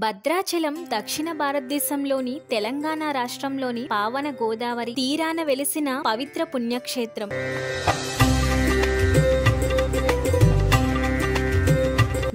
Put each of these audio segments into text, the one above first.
భద్రాచలం దక్షిణ భారతదేశంలోని తెలంగాణ రాష్ట్రంలోని పావన గోదావరి తీరాన వెలిసిన పవిత్ర పుణ్యక్షేత్రం.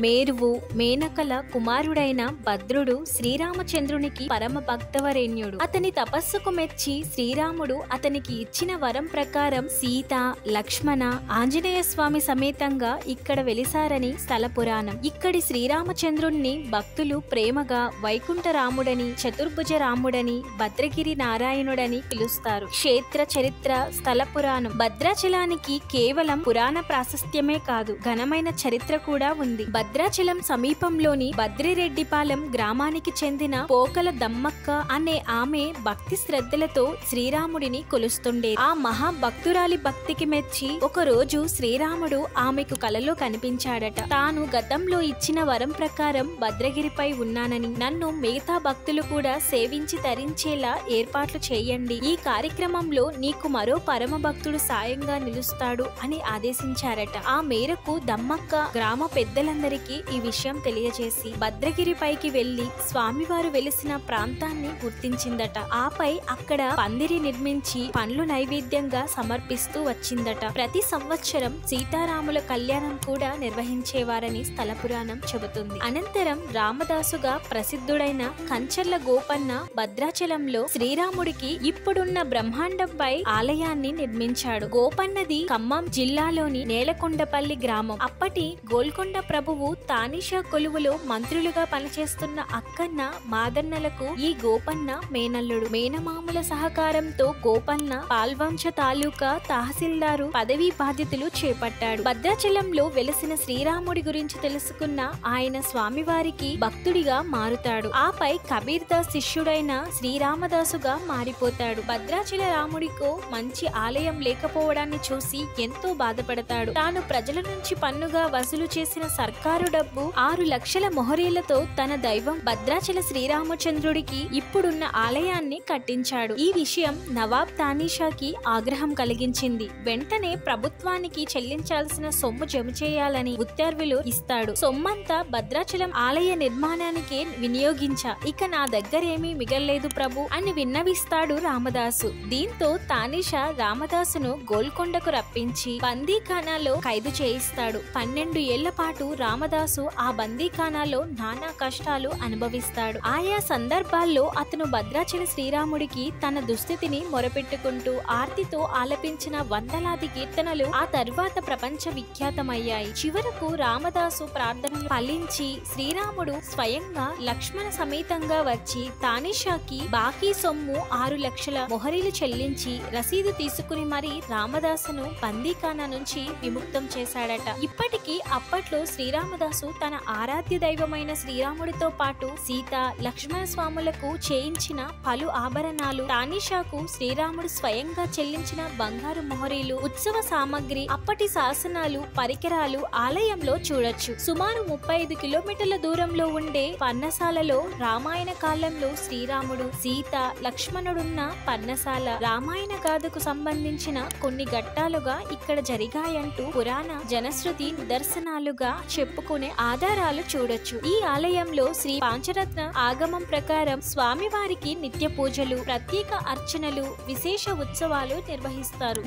మేరువు మేనకల కుమారుడైన భద్రుడు శ్రీరామచంద్రునికి పరమ భక్తవరేణ్యుడు. అతని తపస్సుకు మెచ్చి శ్రీరాముడు అతనికి ఇచ్చిన వరం ప్రకారం సీత, లక్ష్మణ, ఆంజనేయ స్వామి సమేతంగా ఇక్కడ వెలిసారని స్థల పురాణం. ఇక్కడి శ్రీరామచంద్రుణ్ణి భక్తులు ప్రేమగా వైకుంఠ రాముడని, చతుర్భుజ రాముడని, భద్రగిరి నారాయణుడని పిలుస్తారు. క్షేత్ర చరిత్ర స్థల పురాణం. భద్రాచలానికి కేవలం పురాణ ప్రాశస్త్యమే కాదు, ఘనమైన చరిత్ర కూడా ఉంది. భద్రాచలం సమీపంలోని బద్రిరెడ్డిపాలెం గ్రామానికి చెందిన పోకల దమ్మక్క అనే ఆమె భక్తి శ్రద్ధలతో శ్రీరాముడిని కొలుస్తుండే. ఆ మహాభక్తురాలి భక్తికి మెచ్చి ఒక రోజు శ్రీరాముడు ఆమెకు కలలో కనిపించాడట. తాను గతంలో ఇచ్చిన వరం ప్రకారం భద్రగిరిపై ఉన్నానని, నన్ను మిగతా భక్తులు కూడా సేవించి తరించేలా ఏర్పాట్లు చేయండి. ఈ కార్యక్రమంలో నీకు మరో పరమ భక్తుడు సాయంగా నిలుస్తాడు అని ఆదేశించారట. ఆ మేరకు దమ్మక్క గ్రామ పెద్దలందరికీ ఈ విషయం తెలియజేసి భద్రగిరిపైకి వెళ్లి స్వామివారు వెలిసిన ప్రాంతాన్ని గుర్తించిందట. ఆపై అక్కడ పందిరి నిర్మించి పండ్లు నైవేద్యంగా సమర్పిస్తూ వచ్చిందట. ప్రతి సంవత్సరం సీతారాముల కళ్యాణం కూడా నిర్వహించేవారని స్థల పురాణం చెబుతుంది. అనంతరం రామదాసుగా ప్రసిద్ధుడైన కంచర్ల గోపన్న భద్రాచలంలో శ్రీరాముడికి ఇప్పుడున్న బ్రహ్మాండంపై ఆలయాన్ని నిర్మించాడు. గోపన్నది ఖమ్మం జిల్లాలోని నేలకొండపల్లి గ్రామం. అప్పటి గోల్కొండ ప్రభువు తానిషా కొలువులో మంత్రులుగా పనిచేస్తున్న అక్కన్న మాదన్నలకు ఈ గోపన్న మేనల్లుడు. మేనమామల సహకారంతో గోపన్న పాల్వంచ తాలూకా తహసీల్దారు పదవీ బాధ్యతలు చేపట్టాడు. భద్రాచలంలో వెలసిన శ్రీరాముడి గురించి తెలుసుకున్న ఆయన స్వామివారికి భక్తుడిగా మారుతాడు. ఆపై కబీర్ దాస్ శిష్యుడైన శ్రీరామదాసుగా మారిపోతాడు. భద్రాచల రాముడికో మంచి ఆలయం లేకపోవడాన్ని చూసి ఎంతో బాధపడతాడు. తాను ప్రజల నుంచి పన్నుగా వసూలు చేసిన సర్కారు డబ్బు 6 లక్షల మొహరీలతో తన దైవం భద్రాచల శ్రీరామచంద్రుడికి ఇప్పుడున్న ఆలయాన్ని కట్టించాడు. ఈ విషయం నవాబ్ తానిషాకి ఆగ్రహం కలిగించింది. వెంటనే ప్రభుత్వానికి చెల్లించాల్సిన సొమ్ము జమ చేయాలని ఉత్తర్వులు ఇస్తాడు. సొమ్మంతా భద్రాచలం ఆలయ నిర్మాణానికి వినియోగించా, ఇక నా దగ్గరేమీ మిగల్లేదు ప్రభు అని విన్నవిస్తాడు రామదాసు. దీంతో తానిషా రామదాసును గోల్కొండకు రప్పించి బందీఖానాలో ఖైదు చేయిస్తాడు. 12 ఏళ్ల పాటు రామదాసు ఆ బందీఖానాలో నానా కష్టాలు అనుభవిస్తాడు. ఆయా సందర్భాల్లో అతను భద్రాచల శ్రీరాముడికి తన దుస్థితిని మొరపెట్టుకుంటూ ఆర్తితో ఆలపించిన వందలాది కీర్తనలు ఆ తర్వాత ప్రపంచ విఖ్యాతమయ్యాయి. చివరకు రామదాసు ప్రార్థనలు ఫలించి శ్రీరాముడు స్వయంగా లక్ష్మణ సమేతంగా వచ్చి తానిషాకి బాకీ సొమ్ము 6 లక్షల మొహరీలు చెల్లించి రసీదు తీసుకుని మరీ రామదాసును బందీఖానా నుంచి విముక్తం చేశాడట. ఇప్పటికీ అప్పట్లో శ్రీరామదాసు తన ఆరాధ్య దైవమైన శ్రీరాముడితో పాటు సీత, లక్ష్మణ స్వాములకు చేయించిన పలు ఆభరణాలు, తానిషాకు శ్రీరాముడు స్వయంగా చెల్లించిన బంగారు మొహరీలు, ఉత్సవ సామగ్రి, అప్పటి శాసనాలు, పరికరాలు ఆలయంలో చూడొచ్చు. సుమారు 35 కిలోమీటర్ల దూరంలో ఉండే పర్ణశాలలో రామాయణ కాలంలో శ్రీరాముడు, సీత, లక్ష్మణుడున్న పర్ణశాల రామాయణ గాథకు సంబంధించిన కొన్ని ఘట్టాలుగా ఇక్కడ జరిగాయంటూ పురాణ జనశ్రుతి నిదర్శనాలుగా చెప్పుకునే ఆధారాలు చూడొచ్చు. ఈ ఆలయంలో శ్రీ పాంచరత్న ఆగమం ప్రకారం స్వామివారికి నిత్య పూజలు, ప్రత్యేక అర్చనలు, విశేష ఉత్సవాలు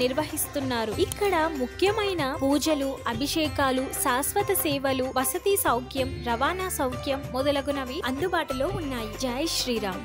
నిర్వహిస్తున్నారు. ఇక్కడ ముఖ్యమైన పూజలు, అభిషేకాలు, శాశ్వత సేవలు, వసతి సౌఖ్యం, రవాణా సౌఖ్యం మొదలగునవి అందుబాటులో ఉన్నాయి. జై శ్రీరామ్.